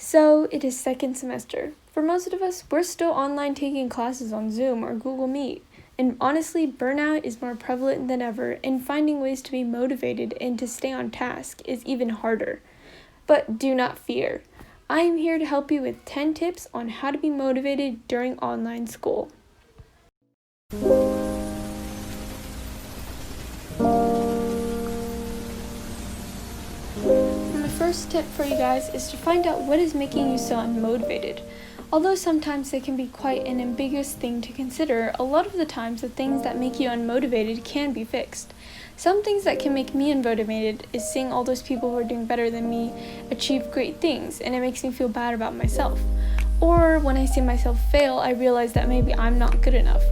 So it is second semester. For most of us, we're still online taking classes on Zoom or Google Meet. And honestly, burnout is more prevalent than ever, and finding ways to be motivated and to stay on task is even harder. But do not fear. I am here to help you with 10 tips on how to be motivated during online school. My first tip for you guys is to find out what is making you so unmotivated. Although sometimes it can be quite an ambiguous thing to consider, a lot of the times the things that make you unmotivated can be fixed. Some things that can make me unmotivated is seeing all those people who are doing better than me achieve great things, and it makes me feel bad about myself. Or when I see myself fail, I realize that maybe I'm not good enough.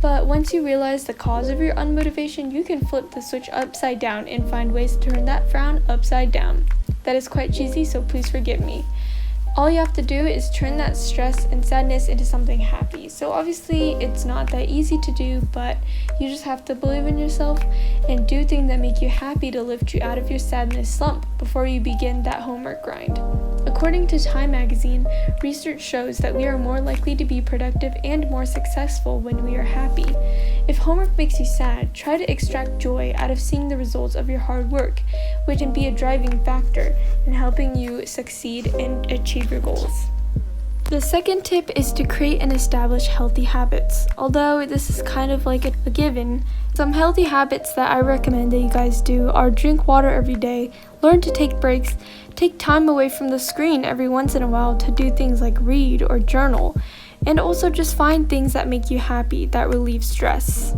But once you realize the cause of your unmotivation, you can flip the switch upside down and find ways to turn that frown upside down. That is quite cheesy, so please forgive me. All you have to do is turn that stress and sadness into something happy. So obviously it's not that easy to do, but you just have to believe in yourself and do things that make you happy to lift you out of your sadness slump before you begin that homework grind. According to Time magazine, research shows that we are more likely to be productive and more successful when we are happy. If homework makes you sad, try to extract joy out of seeing the results of your hard work, which can be a driving factor in helping you succeed and achieve your goals. The second tip is to create and establish healthy habits. Although this is kind of like a given, some healthy habits that I recommend that you guys do are drink water every day, learn to take breaks, take time away from the screen every once in a while to do things like read or journal, and also just find things that make you happy, that relieve stress.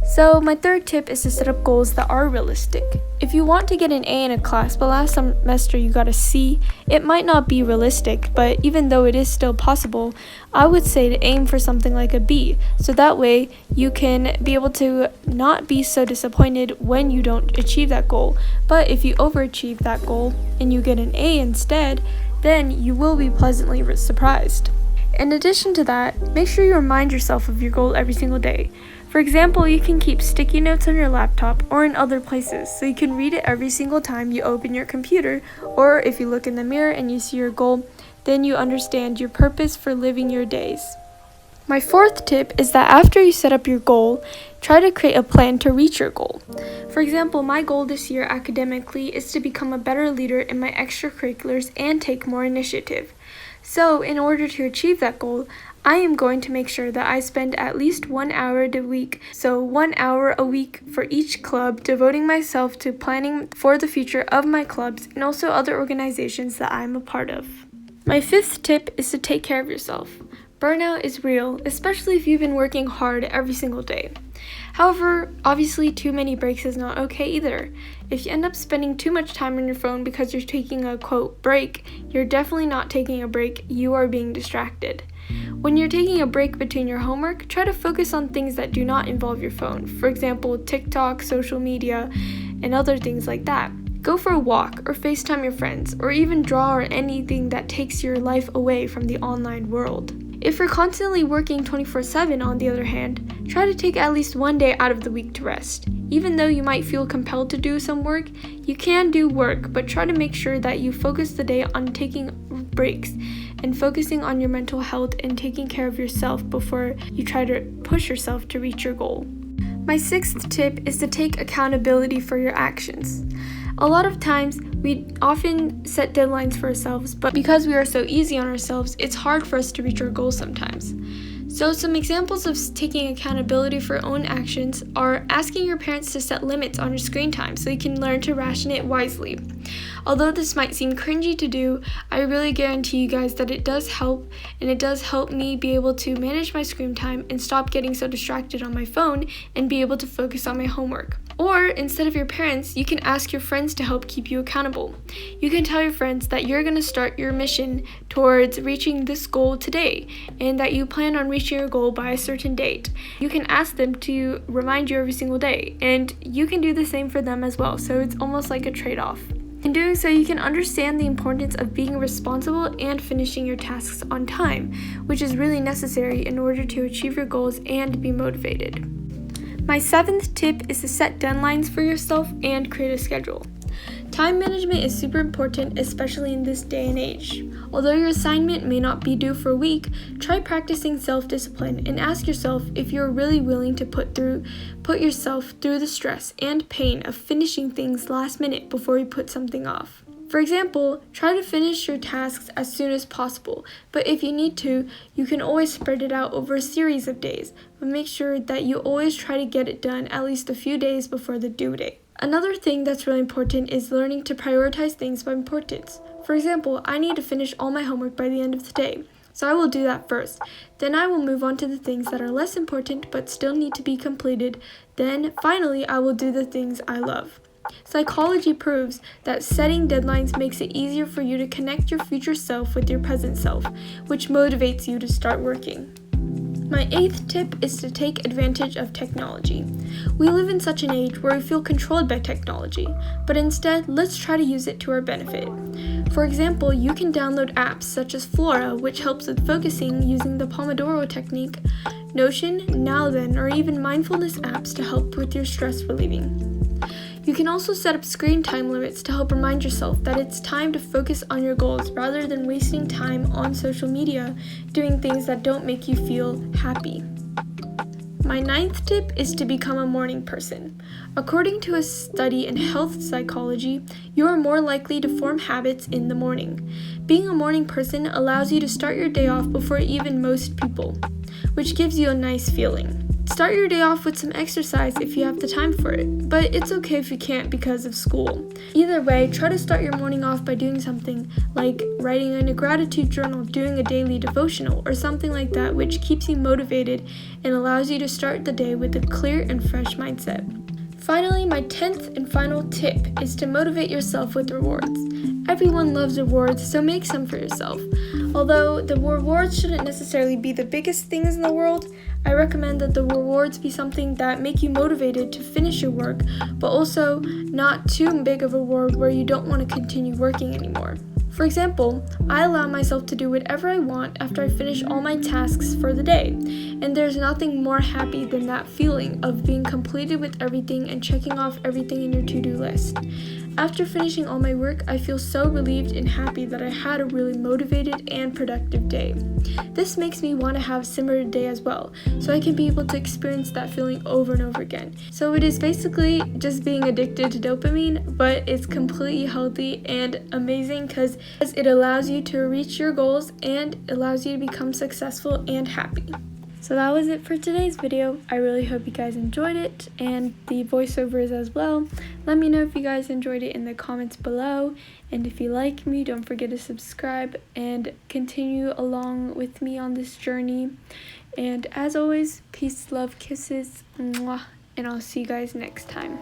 So my third tip is to set up goals that are realistic. If you want to get an A in a class, but last semester you got a C, it might not be realistic, but even though it is still possible, I would say to aim for something like a B, so that way you can be able to not be so disappointed when you don't achieve that goal. But if you overachieve that goal and you get an A instead, then you will be pleasantly surprised. In addition to that, make sure you remind yourself of your goal every single day. For example, you can keep sticky notes on your laptop or in other places so you can read it every single time you open your computer, or if you look in the mirror and you see your goal, then you understand your purpose for living your days. My fourth tip is that after you set up your goal, try to create a plan to reach your goal. For example, my goal this year academically is to become a better leader in my extracurriculars and take more initiative. So, in order to achieve that goal, I am going to make sure that I spend at least 1 hour a week, so 1 hour a week for each club, devoting myself to planning for the future of my clubs and also other organizations that I'm a part of. My fifth tip is to take care of yourself. Burnout is real, especially if you've been working hard every single day. However, obviously too many breaks is not okay either. If you end up spending too much time on your phone because you're taking a quote break, you're definitely not taking a break, you are being distracted. When you're taking a break between your homework, try to focus on things that do not involve your phone. For example, TikTok, social media, and other things like that. Go for a walk or FaceTime your friends, or even draw or anything that takes your life away from the online world. If you're constantly working 24/7, on the other hand, try to take at least one day out of the week to rest. Even though you might feel compelled to do some work, you can do work, but try to make sure that you focus the day on taking breaks and focusing on your mental health and taking care of yourself before you try to push yourself to reach your goal. My sixth tip is to take accountability for your actions. A lot of times, we often set deadlines for ourselves, but because we are so easy on ourselves, it's hard for us to reach our goals sometimes. So some examples of taking accountability for your own actions are asking your parents to set limits on your screen time so you can learn to ration it wisely. Although this might seem cringy to do, I really guarantee you guys that it does help, and it does help me be able to manage my screen time and stop getting so distracted on my phone and be able to focus on my homework. Or instead of your parents, you can ask your friends to help keep you accountable. You can tell your friends that you're going to start your mission towards reaching this goal today and that you plan on reaching your goal by a certain date. You can ask them to remind you every single day, and you can do the same for them as well, so it's almost like a trade-off. In doing so, you can understand the importance of being responsible and finishing your tasks on time, which is really necessary in order to achieve your goals and be motivated. My seventh tip is to set deadlines for yourself and create a schedule. Time management is super important, especially in this day and age. Although your assignment may not be due for a week, try practicing self-discipline and ask yourself if you're really willing to put yourself through the stress and pain of finishing things last minute before you put something off. For example, try to finish your tasks as soon as possible, but if you need to, you can always spread it out over a series of days, but make sure that you always try to get it done at least a few days before the due date. Another thing that's really important is learning to prioritize things by importance. For example, I need to finish all my homework by the end of the day, so I will do that first. Then I will move on to the things that are less important but still need to be completed. Then, finally, I will do the things I love. Psychology proves that setting deadlines makes it easier for you to connect your future self with your present self, which motivates you to start working. My 8th tip is to take advantage of technology. We live in such an age where we feel controlled by technology, but instead, let's try to use it to our benefit. For example, you can download apps such as Flora, which helps with focusing using the Pomodoro technique, Notion, Now Then, or even mindfulness apps to help with your stress relieving. You can also set up screen time limits to help remind yourself that it's time to focus on your goals rather than wasting time on social media doing things that don't make you feel happy. My 9th tip is to become a morning person. According to a study in health psychology, you are more likely to form habits in the morning. Being a morning person allows you to start your day off before even most people, which gives you a nice feeling. Start your day off with some exercise if you have the time for it, but it's okay if you can't because of school. Either way, try to start your morning off by doing something like writing in a gratitude journal, doing a daily devotional, or something like that which keeps you motivated and allows you to start the day with a clear and fresh mindset. Finally, my 10th and final tip is to motivate yourself with rewards. Everyone loves rewards, so make some for yourself. Although the rewards shouldn't necessarily be the biggest things in the world, I recommend that the rewards be something that make you motivated to finish your work, but also not too big of a reward where you don't want to continue working anymore. For example, I allow myself to do whatever I want after I finish all my tasks for the day, and there's nothing more happy than that feeling of being completed with everything and checking off everything in your to-do list. After finishing all my work, I feel so relieved and happy that I had a really motivated and productive day. This makes me want to have a similar day as well, so I can be able to experience that feeling over and over again. So it is basically just being addicted to dopamine, but it's completely healthy and amazing because it allows you to reach your goals and allows you to become successful and happy. So that was it for today's video. I really hope you guys enjoyed it and the voiceovers as well. Let me know if you guys enjoyed it in the comments below. And if you like me, don't forget to subscribe and continue along with me on this journey. And as always, peace, love, kisses, mwah, and I'll see you guys next time.